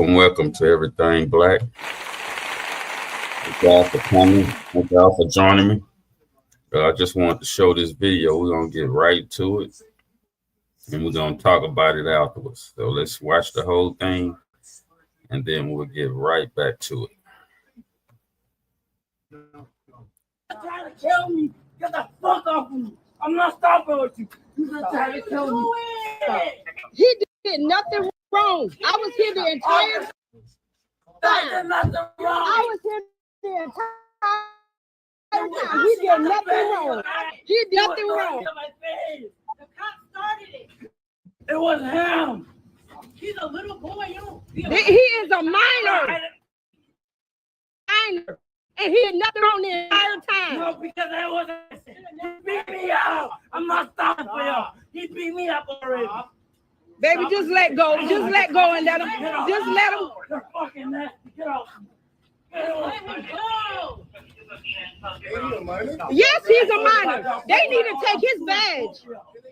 Welcome to Everything Black. Thank y'all for coming. Thank y'all for joining me. I just wanted to show this video. We're going to get right to it. And we're going to talk about it afterwards. So let's watch the whole thing. And then we'll get right back to it. You're trying to kill me. Get the fuck off of me. I'm not stopping with you. You're trying to kill me. Stop. He did nothing wrong. I was here the entire time. Did nothing wrong. I was here the entire time. He did nothing wrong. He did nothing wrong. The cop started it. It was him. He's a little boy. He is a minor. And he did nothing wrong the entire time. No, because it wasn't. He beat me up. I'm not stopping for you. He beat me up already. Baby, just let go. Just let go and let him. Just let him. You're fucking nasty. Get off. Get off. Let him go. Yes, he's a minor. They need to take his badge.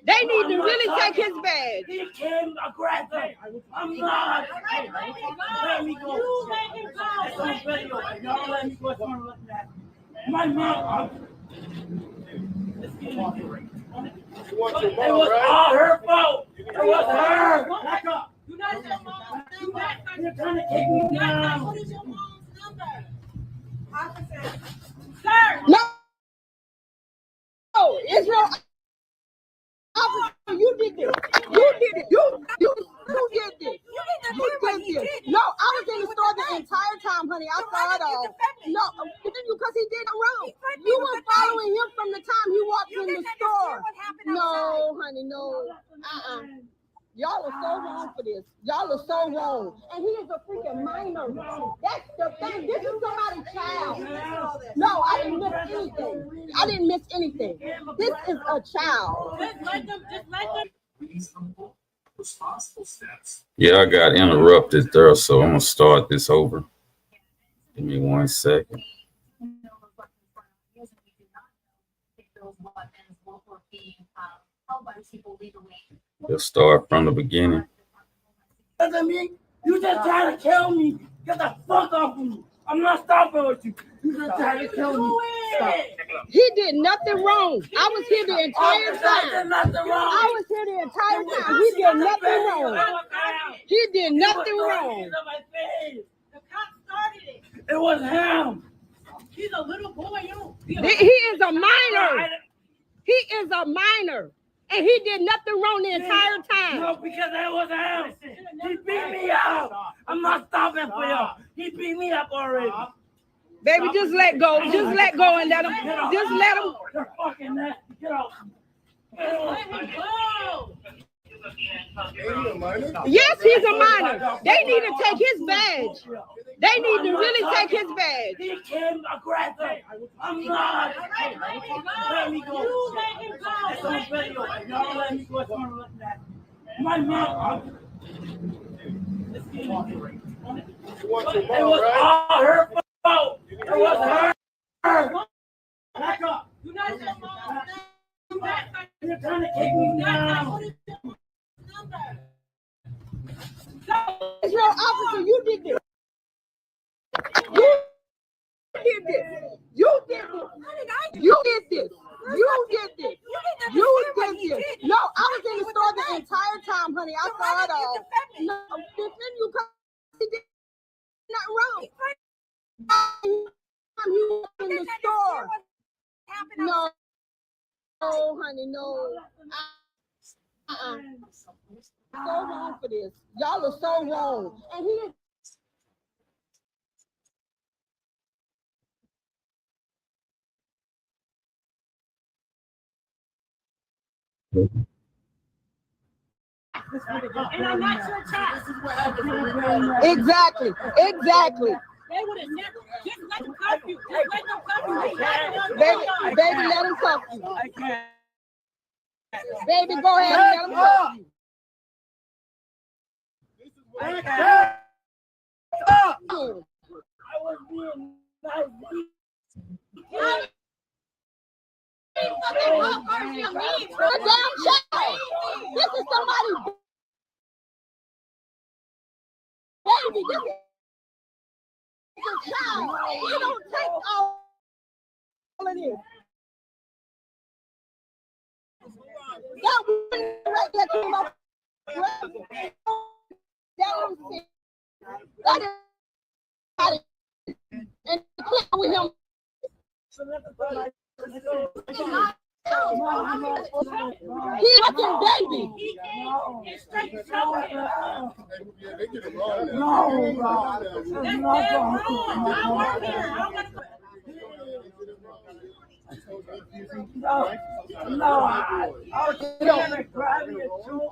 They need to really take his badge. He came aggressive. I'm not. Let me go. You let him go. Y'all let me go. My mom. It was all her fault. It was her. Back up. You not your mom's number. You're trying to kick me down. What is your mom's number? Officer. Sir. No, Israel. You did this. You did it. You did this. You did this. No, I was in the store the entire time, honey. I saw it all. No, because he did it wrong. You were following him from the time he walked in the store. No, honey, no. Y'all are so wrong for this. Y'all are so wrong. And he is a freaking minor. That's the thing. This is somebody's child. No, I didn't miss anything. I didn't miss anything. This is a child. Just let them. Yeah, I got interrupted there, so I'm going to start this over. Give me 1 second. We'll start from the beginning. You just trying to kill me. Get the fuck off of me. I'm not stopping with you. You just trying to kill me. Stop. He did nothing wrong. I was here the entire time. I was here the entire time. He did nothing wrong. He did nothing wrong. The cop started it. It was him. He's a little boy. He is a minor. He is a minor. And he did nothing wrong the entire time. No, because it was him. He beat me up. I'm not stopping for you. He beat me up already. Baby, just let go. Just let go and let him. Just let him. You're fucking nasty. Get off. Let him go. Yes, he's a minor. They need to take his badge. They need to really take his badge. He came aggressive. I'm not. Let me go. You let him go. Y'all let me go. My mom. It was all her fault. It was her. Back up. You not your mom's number. You're trying to kick me down. Israel officer, you did this. You did this. You did this. You did this. You did this. You did this. No, I was in the store the entire time, honey. I saw it all. No, defend you because he did nothing wrong. He was in the store. No, honey, no. So wrong for this. Y'all are so wrong. And he is. And I'm not your child. Exactly. Exactly. They would have never just let them cuff you. Just let them cuff you. Baby, let him cuff you. I can't. Baby, go ahead and let him cuff you. I can't. I was being nice. The damn child. This is somebody. Baby, this is a child. You don't take all of this. That woman right there came up. That is and clear with him. He looking baby.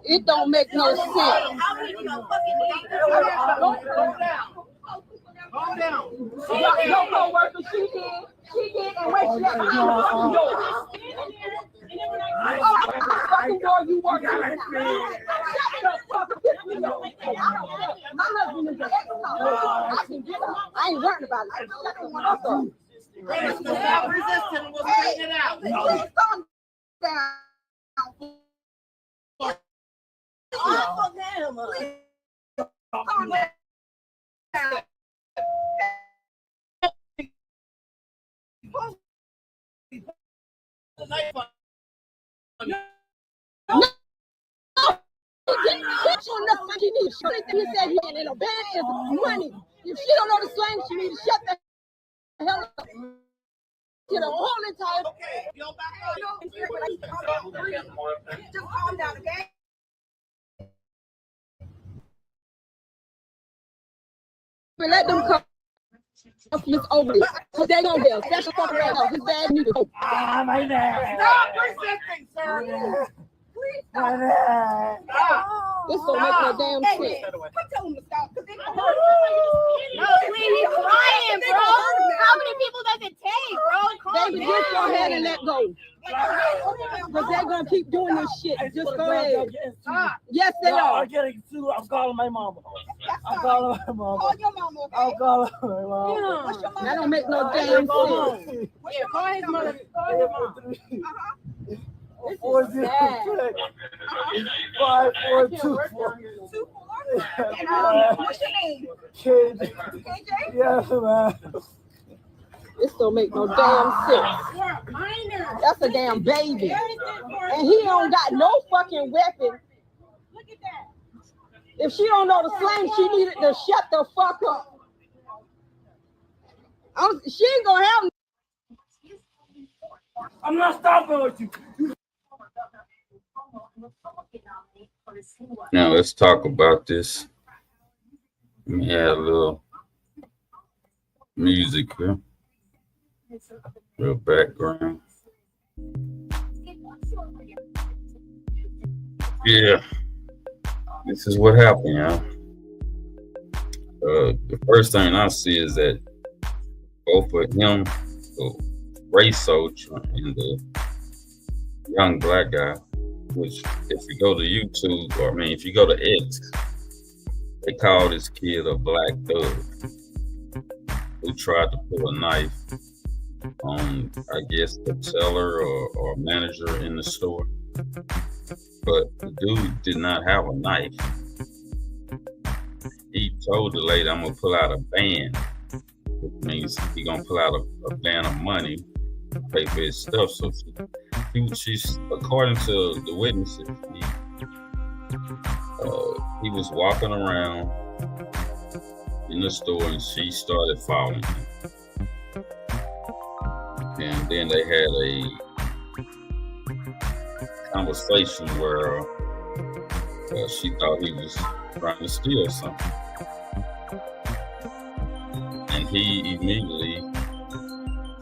It don't make no sense. Calm down. Your co-worker, she did, and when she got the fucking door. Oh, the fucking door you work in. Shut the fuck up. My husband is an ex-con. I can get her. I ain't worried about it. Shut the fuck up. Stop resisting. We'll straighten it out. Please calm down. Calm down. He needs to he said he in a bed is money. If she don't know the slang, she needs to shut the hell up. Get a whole entire. Okay, y'all back up. Just calm down, okay? Let them come. It's over. Cause they don't help. That's the fucking right now. His bad news. My neck. Stop resisting, sir. Please My stop. neck. This don't make no damn sense. Tell him to stop. Cause they don't hurt. No, he's crying, bro. How many people does it take, bro? Baby, just go ahead and let go. Because they're going to keep doing this shit. Just go ahead. Yes, they are. I'm getting sued. I'm calling my mama. I'm calling my mama. Call your mama, okay? I'm calling my mama. What's your mama? That don't make no damn sense. Yeah, call his mother. Call his mom. 406 5424. What's your name? KJ. KJ? Yes, man. This don't make no damn sense. That's a damn baby. And he don't got no fucking weapon. Look at that. If she don't know the slang, she needed to shut the fuck up. She ain't gonna have. I'm not stopping with you. Now let's talk about this. Let me add a little music here. Real background. Yeah, this is what happened, y'all. The first thing I see is that both of him, the race soldier, and the young black guy, which if you go to YouTube, or I mean, if you go to X, they call this kid a black thug who tried to pull a knife on, I guess, the teller or manager in the store. But the dude did not have a knife. He told the lady, I'm gonna pull out a band, which means he gonna pull out a band of money to pay for his stuff. So she's, according to the witnesses, he was walking around in the store and she started following him. And then they had a conversation where she thought he was trying to steal something. And he immediately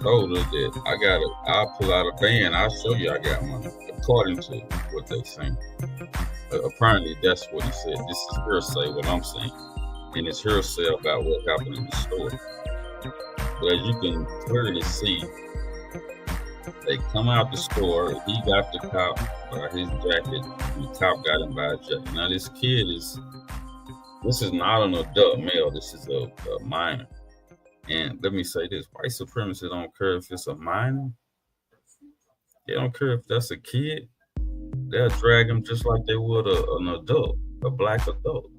told her that I'll pull out a band, I'll show you I got money, according to what they say. Apparently, that's what he said. This is hearsay, what I'm saying. And it's hearsay about what happened in the store. But as you can clearly see, they come out the store. He got the cop by his jacket, and the cop got him by his jacket. Now, this is not an adult male. This is a minor. And let me say this, white supremacists don't care if it's a minor. They don't care if that's a kid. They'll drag him just like they would an adult, a black adult.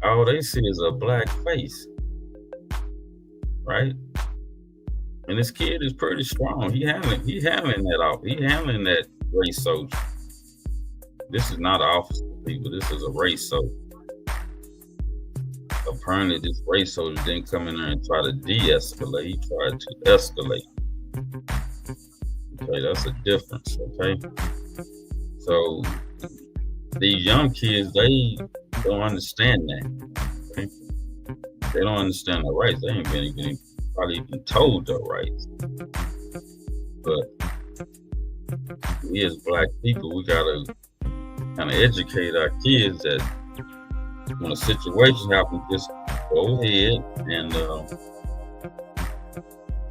All they see is a black face, right? And this kid is pretty strong. He handling that off. He handling that race soldier. This is not an officer, people. This is a race soldier. Apparently, this race soldier didn't come in there and try to de-escalate. He tried to escalate. Okay, that's a difference, okay? So, these young kids, they don't understand that, okay? They don't understand the rights. They ain't been probably even told their rights. But we as black people, we gotta kind of educate our kids that when a situation happens, just go ahead and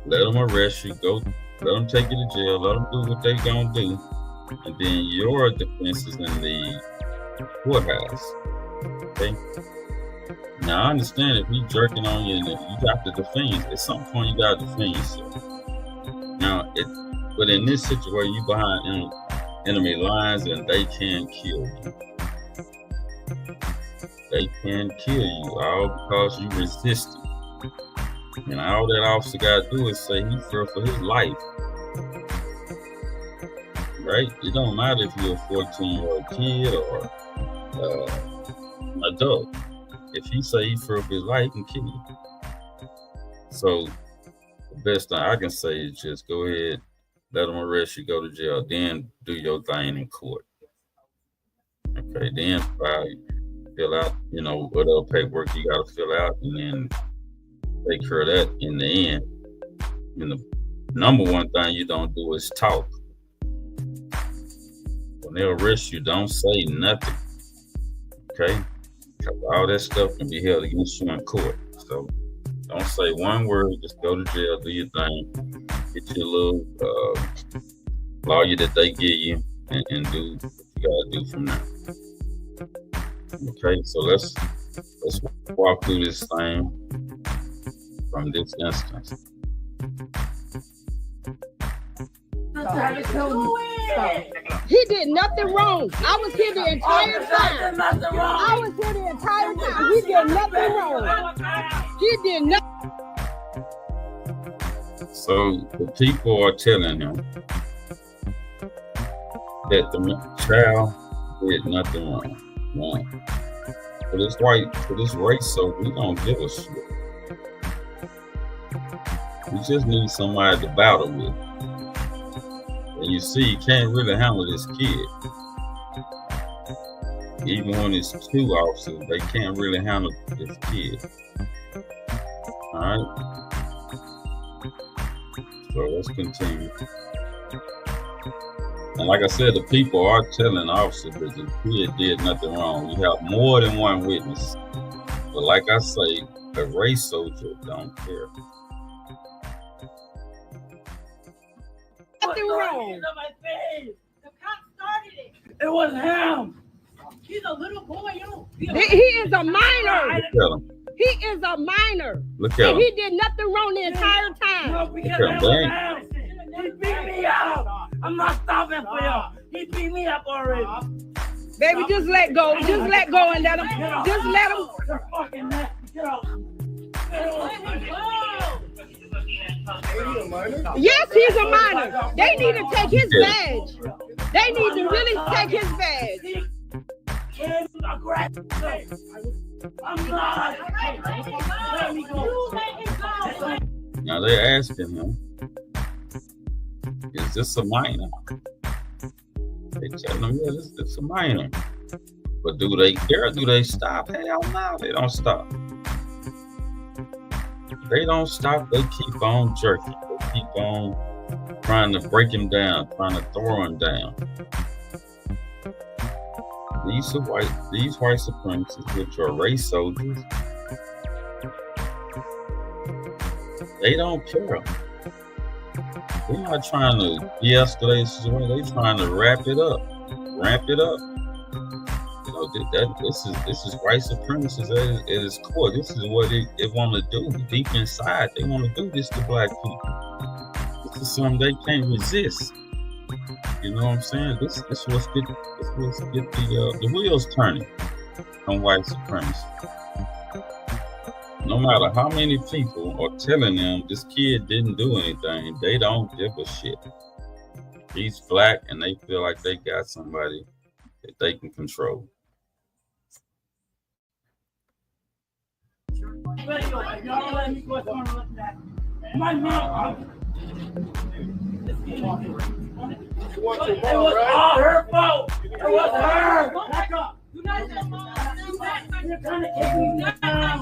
let them arrest you. Let them take you to jail. Let them do what they gonna do, and then your defense is in the courthouse. Okay. Now I understand if he's jerking on you and if you got to defend, at some point you gotta defend yourself. Now, but in this situation, you behind enemy lines and they can kill you. They can kill you all because you resisted. And all that officer got to do is say he feared for his life. Right? It don't matter if you're a 14-year-old kid or an adult. If he say he feared for his life, he can kill you. So the best thing I can say is just go ahead, let them arrest you, go to jail, then do your thing in court. Okay, then fill out, whatever paperwork you got to fill out, and then take care of that in the end. And the number one thing you don't do is talk. When they arrest you, don't say nothing. Okay? Because all that stuff can be held against you in court. So don't say one word, just go to jail, do your thing, get your little lawyer that they give you, and do what you gotta do from there. Okay, so let's walk through this thing from this instance. He did nothing wrong. I was here the entire time. He did nothing wrong. He did nothing. So the people are telling him that the child did nothing wrong. For this race, so we don't give a shit. We just need somebody to battle with. And you see, you can't really handle this kid. Even when it's two officers, they can't really handle this kid. Alright? So let's continue. And like I said, the people are telling officers that the kid did nothing wrong. We have more than one witness. But like I say, a race soldier don't care. Nothing wrong. The cop started it. It was him. He's a little boy. He is a minor. Tell him. He is a minor. Look at And him. he did nothing wrong the entire time. No, because it was him. He beat me up. I'm not stopping for y'all. He beat me up already. Baby, just let go. Just let go and let him. Just let him. You're fucking nasty. Get out. Yes, he's a minor. They need to take his badge. They need to really take his badge. I'm not. Let me go. Now they're asking him, is this a minor? They telling him, yeah, this is a minor. But do they care? Do they stop? Hell no, they don't stop. They don't stop. They keep on jerking. They keep on trying to break him down, trying to throw him down. These white supremacists, which are race soldiers, they don't care. They're not trying to de-escalate the situation. They're trying to ramp it up. You know, this is white supremacists at its core. This is what they want to do deep inside. They want to do this to black people. This is something they can't resist. You know what I'm saying? This what's get the wheels turning on white supremacy. No matter how many people are telling them this kid didn't do anything, they don't give a shit. He's black and they feel like they got somebody that they can control. My mom. It was all her fault. It was her. Back up. You're trying to kick me down.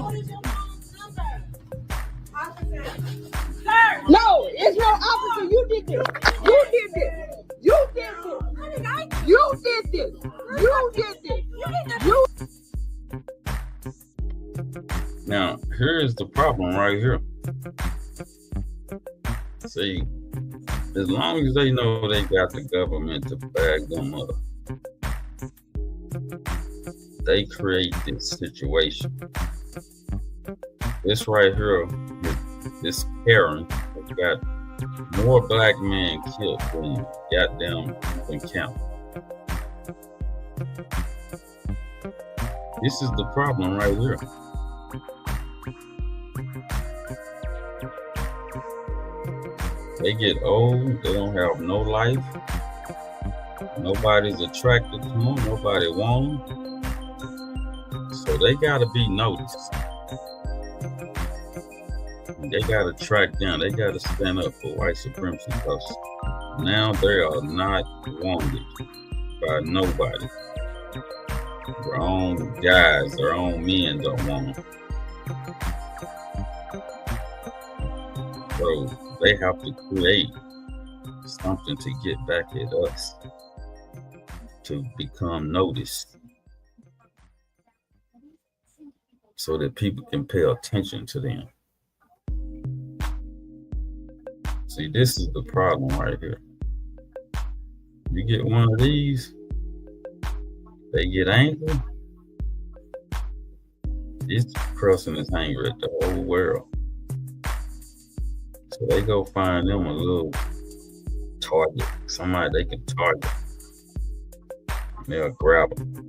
No, it's no officer. You did this. You did this. You did this. You did this. You did this. You. Now, here is the problem right here. See, as long as they know they got the government to back them up, they create this situation. This right here, this Karen, has got more black men killed than goddamn can count. This is the problem right here. They get old, they don't have no life. Nobody's attracted to them, nobody want them. So they gotta be noticed. They gotta track down, they gotta stand up for white supremacy because now they are not wanted by nobody. Their own guys, their own men don't want them. So they have to create something to get back at us, to become noticed, so that people can pay attention to them. See, this is the problem right here. You get one of these, they get angry. This person is angry at the whole world. So they go find them a little target, somebody they can target. They'll grab them.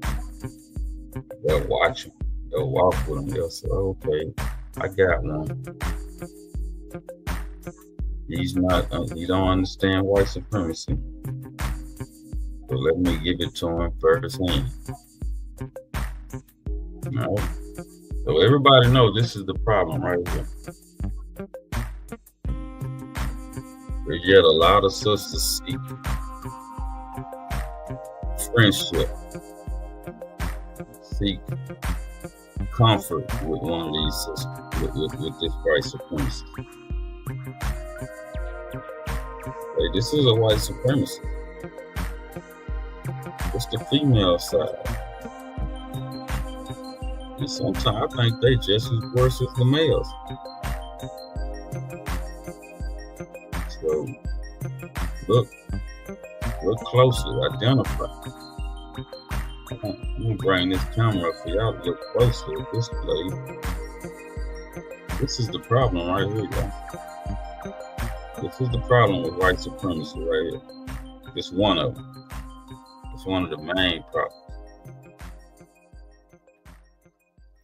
They'll watch them. They'll walk with them. They'll say, okay, I got one. He's not, he don't understand white supremacy. So let me give it to him firsthand. All right. So everybody knows this is the problem right here. But yet a lot of sisters seek friendship, seek comfort with one of these sisters, with this white supremacy. Hey, this is a white supremacy. It's the female side. And sometimes I think they just as worse as the males. So look closely, identify. I'm gonna bring this camera up for y'all to look closely at this lady. This is the problem right here, y'all. This is the problem with white supremacy right here. It's one of them. It's one of the main problems.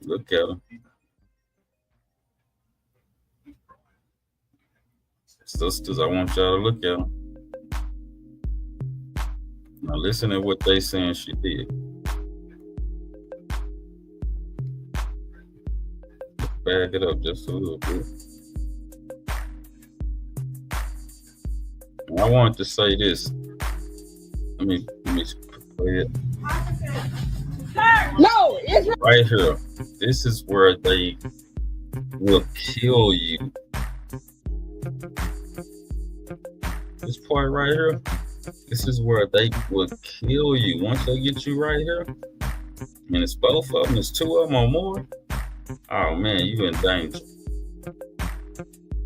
Look at them. Sisters, I want y'all to look at them. Now listen to what they saying she did. Bag it up just a little bit. And I wanted to say this. Let me play it. No, it's right here. This is where they will kill you. This part right here. This is where they will kill you. Once they get you right here, And it's both of them, it's two of them or more. Oh man, you in danger.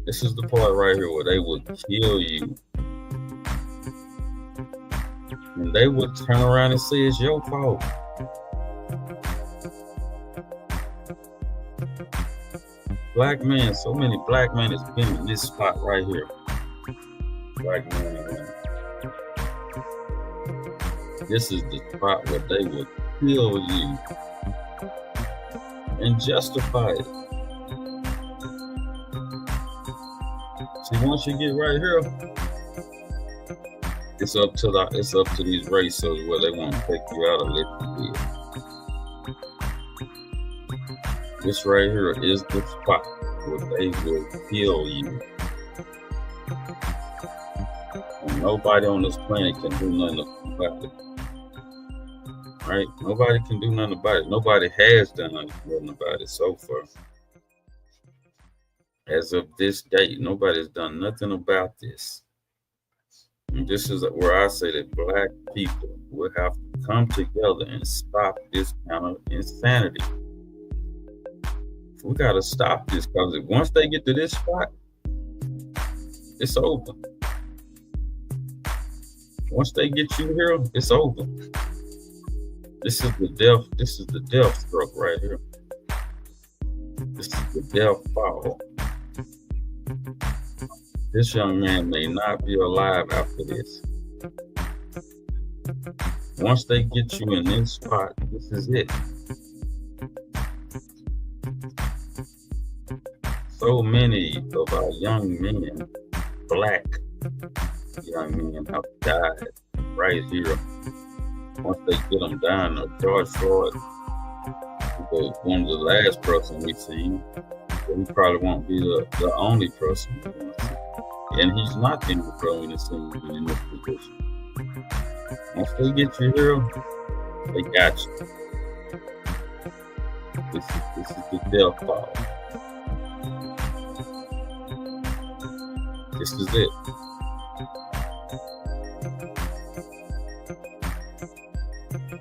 This is the part right here where they would kill you. And they would turn around and say it's your fault. Black men, so many black men has been in this spot right here. Black men and women. This is the spot where they would kill you and justify it. See, once you get right here, it's up to these racers where they want to take you out and let you live. This right here is the spot where they will kill you. And nobody on this planet can do nothing about it. Right? Nobody can do nothing about it. Nobody has done nothing about it so far. As of this date, nobody's done nothing about this. And this is where I say that black people will have to come together and stop this kind of insanity. We got to stop this, because once they get to this spot, it's over. Once they get you here, it's over. This is the death stroke right here. This is the death fall. This young man may not be alive after this. Once they get you in this spot, this is it. So many of our young men, black young men, have died right here. Once they get them down, George Floyd was one of the last person we seen. He probably won't be the only person. And he's not the only person we've seen in this position. Once they get you here, they got you. This is the death fall. This is it.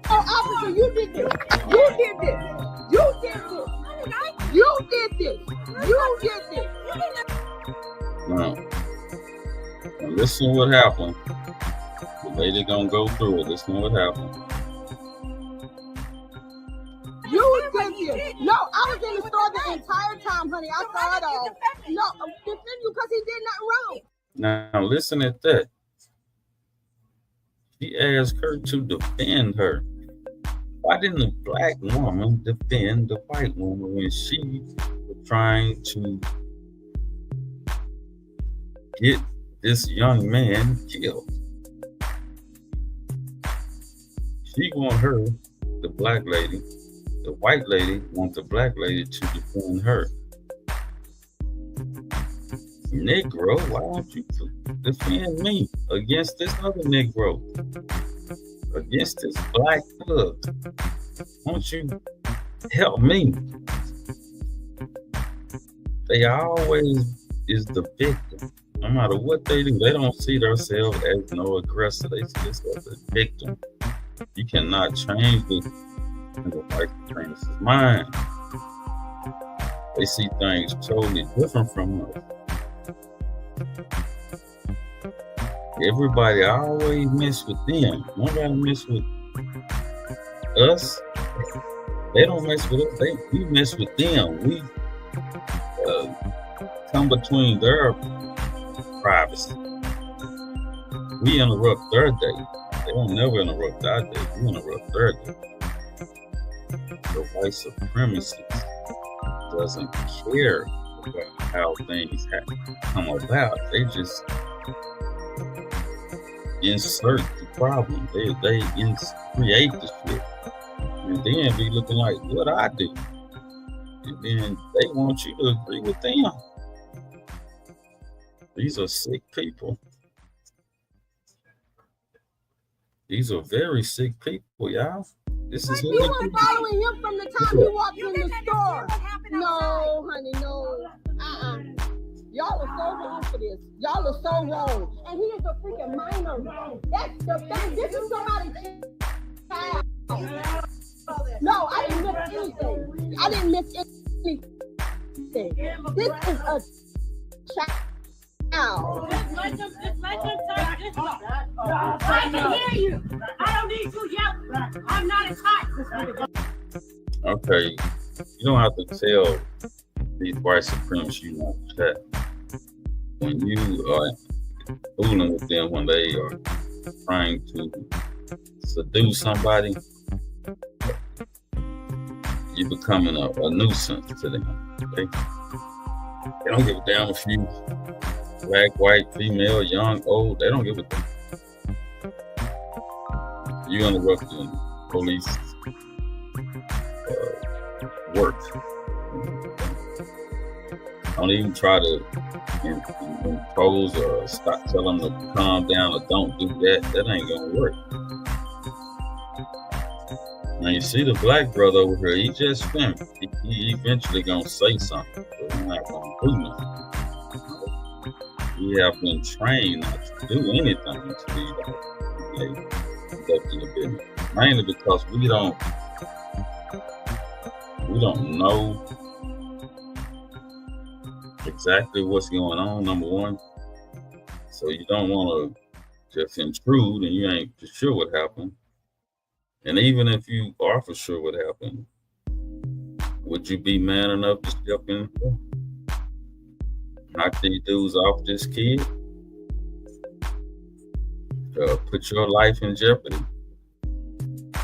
Oh, officer, you did this. You did this. You did this. You did this. You did this. Now listen what happened. The lady gonna go through it. Listen what happened. You did this. No, I was in the store the entire time, honey. I saw it all. No, defend you because he did nothing wrong. Now listen at that. He asked her to defend her. Why didn't the black woman defend the white woman when she was trying to get this young man killed? She want her, the black lady, the white lady want the black lady to defend her. Negro, why don't you defend me against this other Negro? Against this black thug? Why don't you help me? They always is the victim. No matter what they do, they don't see themselves as no aggressor. They see themselves as a victim. You cannot change this in the white supremacist mind. They see things totally different from us. Everybody always mess with them. Nobody mess with us. They don't mess with us. We mess with them. We come between their privacy. We interrupt their day. They don't never interrupt our day. We interrupt their day. The white supremacist doesn't care about how things come about. They just insert the problem. They create the shit. And then be looking like what I do. And then they want you to agree with them. These are sick people. These are very sick people, y'all. This is You were following him from the time he walked in the store. No, honey, no. Y'all are so wrong for this. Y'all are so wrong. And he is a freaking minor. That's the thing. This is somebody's child. No, I didn't miss anything. I didn't miss anything. This is a child. Just let them talk this talk. I can hear you. I don't need you yelling. I'm not a type. Okay, you don't have to tell these white supremacists you want to chat. When you are fooling with them, when they are trying to seduce somebody, you're becoming a nuisance to them. Okay? They don't give a damn if you black, white, female, young, old. They don't give a damn. You interrupting police work. Don't even try to impose or stop, tell them to calm down or don't do that. That ain't gonna work. Now you see the black brother over here, he just finished. He eventually gonna say something, but he's not gonna do nothing. We have been trained not to do anything until they conduct the business. Mainly because we don't know exactly what's going on, number one. So you don't want to just intrude and you ain't for sure what happened. And even if you are for sure what happened, would you be man enough to step in, knock these dudes off this kid, put your life in jeopardy?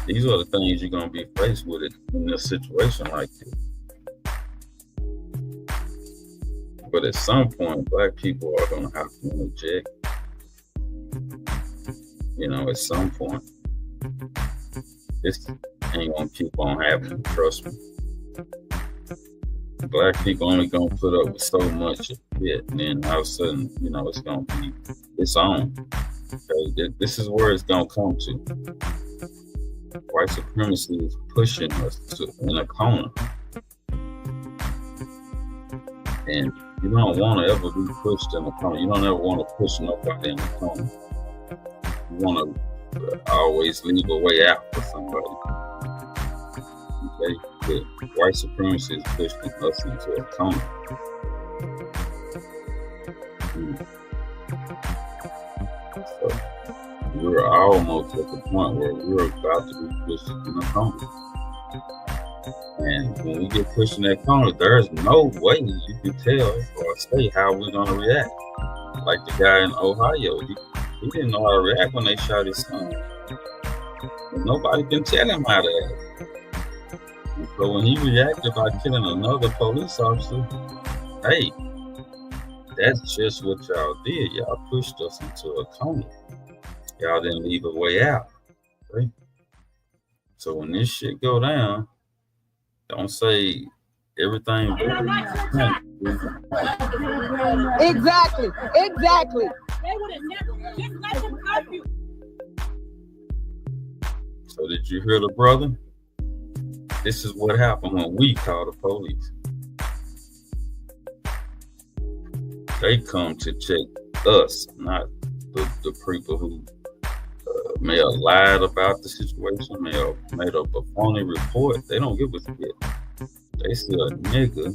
These are the things you're going to be faced with in a situation like this. But at some point, black people are going to have to interject. You know, at some point. This ain't going to keep on happening, trust me. Black people only going to put up with so much of it, and then all of a sudden, you know, it's going to be its own. Okay? This is where it's going to come to. White supremacy is pushing us in a corner. And you don't want to ever be pushed in a corner. You don't ever want to push nobody in a corner. You want to always leave a way out for somebody. Okay? But white supremacy is pushing us into a corner. So we're almost at the point where we're about to be pushed in a corner. And when we get pushed in that corner, there's no way you can tell or say how we're going to react. Like the guy in Ohio, he didn't know how to react when they shot his son. And nobody can tell him how to act. And so when he reacted by killing another police officer, hey, that's just what y'all did. Y'all pushed us into a corner. Y'all didn't leave a way out. Right? So when this shit go down, don't say everything. Exactly. They would have never just let them curfew. So did you hear the brother? This is what happened when we call the police. They come to check us, not the people who may have lied about the situation, may have made up a phony report. They don't give a shit. They see a nigga,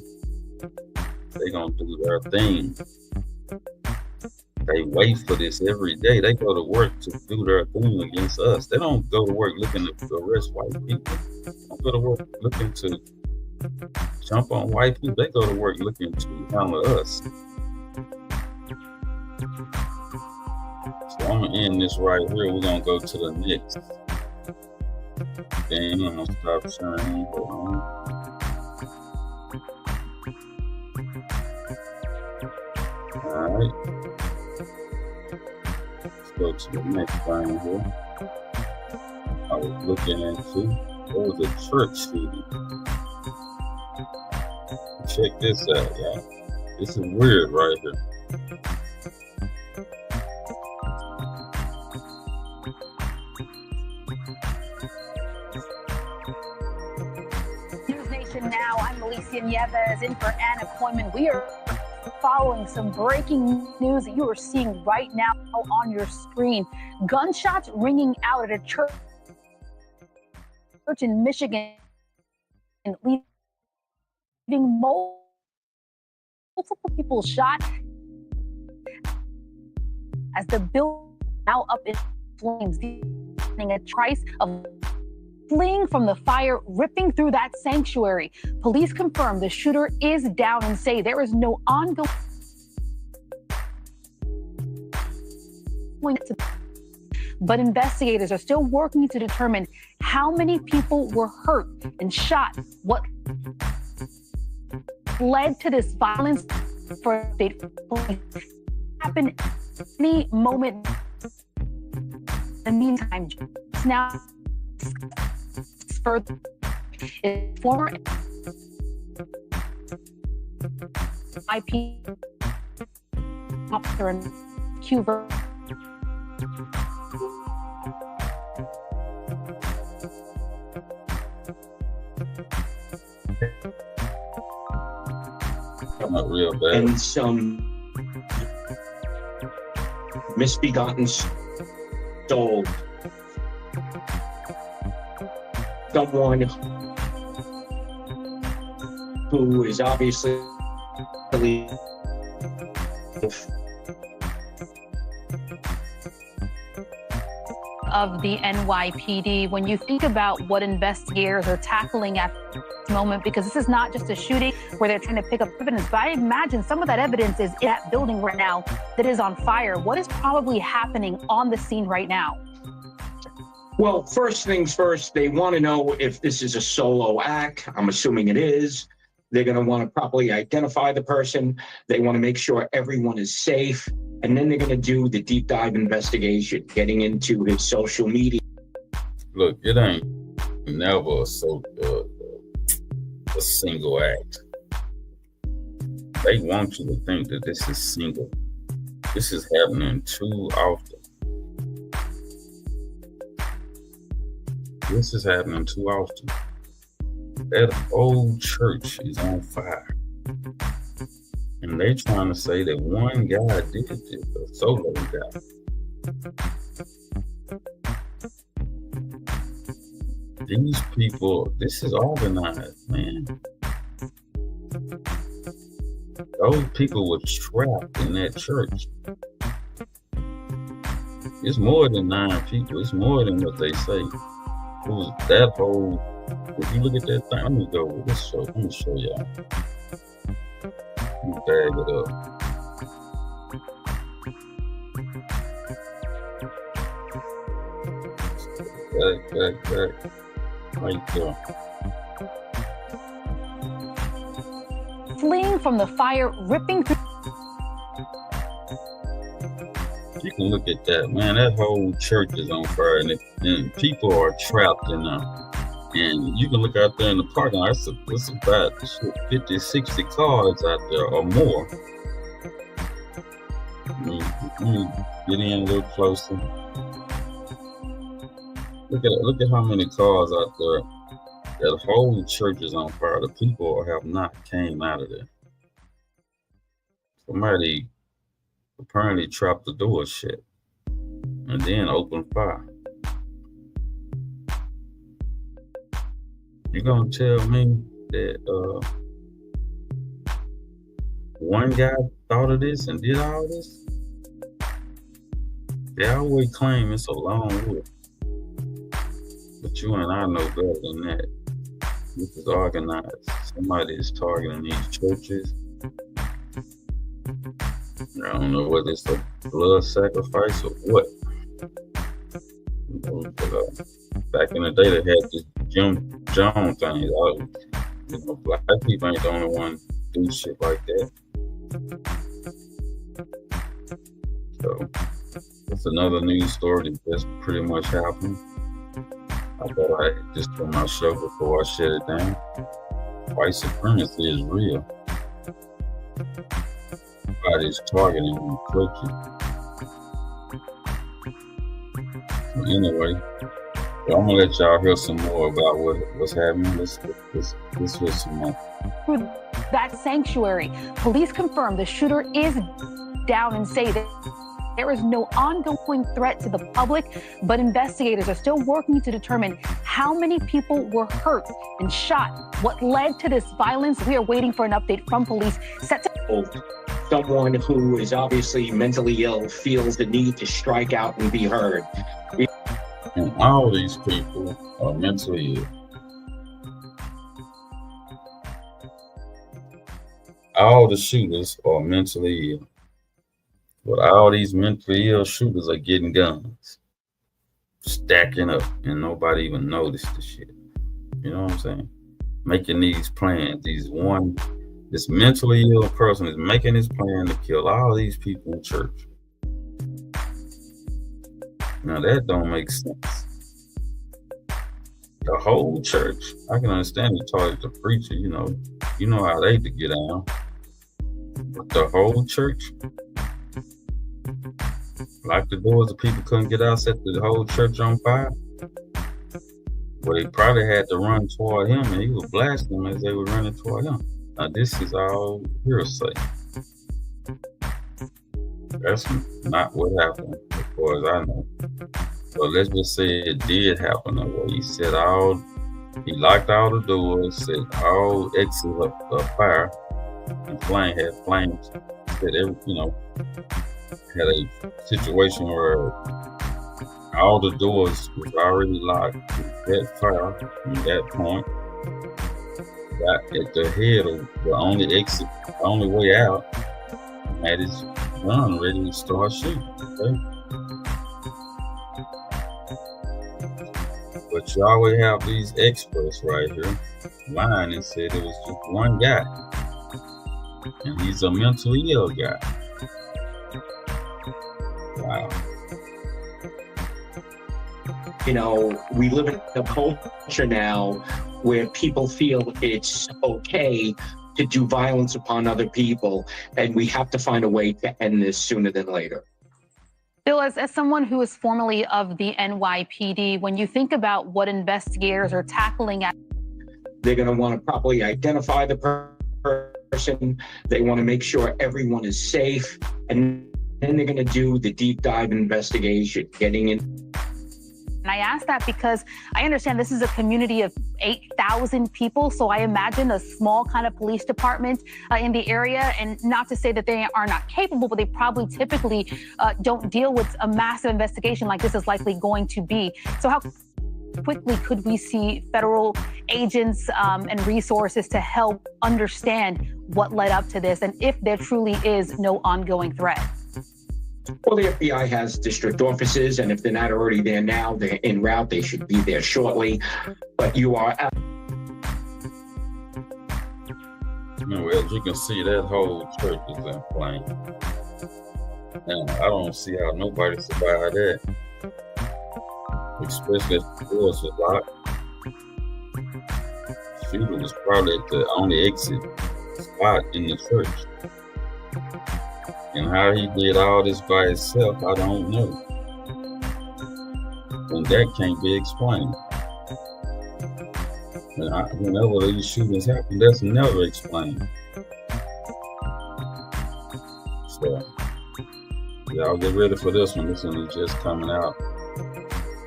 they gonna do their thing. They wait for this every day. They go to work to do their thing against us. They don't go to work looking to arrest white people. They don't go to work looking to jump on white people. They go to work looking to handle us. So I'm gonna end this right here. We're gonna go to the next thing. I'm gonna stop sharing. Alright. Let's go to the next thing here. I was looking into. It was a church shooting. Check this out, y'all. This is weird right here. Now, I'm Alicia Nieves in for Anna Koyman. We are following some breaking news that you are seeing right now on your screen. Gunshots ringing out at a church in Michigan leaving multiple people shot as the building now up in flames, a trace of fleeing from the fire, ripping through that sanctuary. Police confirm the shooter is down and say there is no ongoing. But investigators are still working to determine how many people were hurt and shot, what led to this violence for state police happen any moment. In the meantime, just now further is former IP officer in Cuba. Not real bad. And some misbegotten soul. Someone who is obviously of the NYPD. When you think about what investigators are tackling at this moment, because this is not just a shooting where they're trying to pick up evidence, but I imagine some of that evidence is in that building right now that is on fire. What is probably happening on the scene right now? Well, first things first, they want to know if this is a solo act. I'm assuming it is. They're going to want to properly identify the person. They want to make sure everyone is safe. And then they're going to do the deep dive investigation, getting into his social media. Look, it ain't never a single act. They want you to think that this is single. This is happening too often. This is happening too often. That whole church is on fire. And they trying to say that one guy did this, a solo guy. These people, this is organized, man. Those people were trapped in that church. It's more than 9 people. It's more than what they say. It was that whole, if you look at that thing, let me show y'all. Let me bag it up. Back. Right there. Fleeing from the fire, ripping through. You can look at that, man. That whole church is on fire, and people are trapped in there. And you can look out there in the parking lot. It's about 50, 60 cars out there or more. Get in a little closer. Look at how many cars out there. That whole church is on fire. The people have not came out of there. Somebody apparently trapped the door shut and then opened fire. You gonna tell me that one guy thought of this and did all this? They always claim it's a long way. But you and I know better than that. This is organized. Somebody is targeting these churches. I don't know whether it's a blood sacrifice or what. But, back in the day, they had this Jim Jones thing. Black people ain't the only one do shit like that. So it's another news story that just pretty much happened. I thought I had just put my show before I shut it down. White supremacy is real. Everybody's targeting churches. Anyway, I'm gonna let y'all hear some more about what's happening. Let's hear some more. Through that sanctuary, police confirm the shooter is down and say that There is no ongoing threat to the public, but investigators are still working to determine how many people were hurt and shot. What led to this violence? We are waiting for an update from police. Someone who is obviously mentally ill feels the need to strike out and be heard. And all these people are mentally ill. All the shooters are mentally ill. But all these mentally ill shooters are getting guns, stacking up, and nobody even noticed the shit. You know what I'm saying? Making these plans. This mentally ill person is making his plan to kill all these people in church. Now that don't make sense. The whole church. I can understand you talk to the preacher, you know how they to get on. But the whole church, lock the doors, the people couldn't get out, set the whole church on fire. Well, they probably had to run toward him, and he was blasting them as they were running toward him. Now, this is all hearsay. That's not what happened, as far as I know. But let's just say it did happen that way. He locked all the doors, set all exits of fire, and had flames. Said had a situation where all the doors was already locked. That fire from that point got at the head of the only exit, the only way out, and had his gun ready to start shooting. Okay? But you always have these experts right here lying and said it was just one guy, and he's a mentally ill guy. Wow. We live in a culture now where people feel it's okay to do violence upon other people, and we have to find a way to end this sooner than later. Bill, as someone who is formerly of the NYPD, when you think about what investigators are tackling they're going to want to properly identify the person. They want to make sure everyone is safe, and then they're going to do the deep dive investigation, getting in. And I ask that because I understand this is a community of 8,000 people. So I imagine a small kind of police department in the area. And not to say that they are not capable, but they probably typically don't deal with a massive investigation like this is likely going to be. So how quickly could we see federal agents and resources to help understand what led up to this, and if there truly is no ongoing threat? Well, the FBI has district offices, and if they're not already there now, they're en route. They should be there shortly. But you are out. Well, as you can see, that whole church is in flames. And I don't see how nobody survived that. Especially if the doors were locked. Shooter was probably at the only exit spot in the church. And how he did all this by himself, I don't know. And that can't be explained. And whenever these shootings happen, that's never explained. So, y'all get ready for this one. This one is just coming out.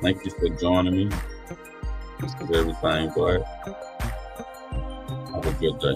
Thank you for joining me. This is Everything Black. Have a good day.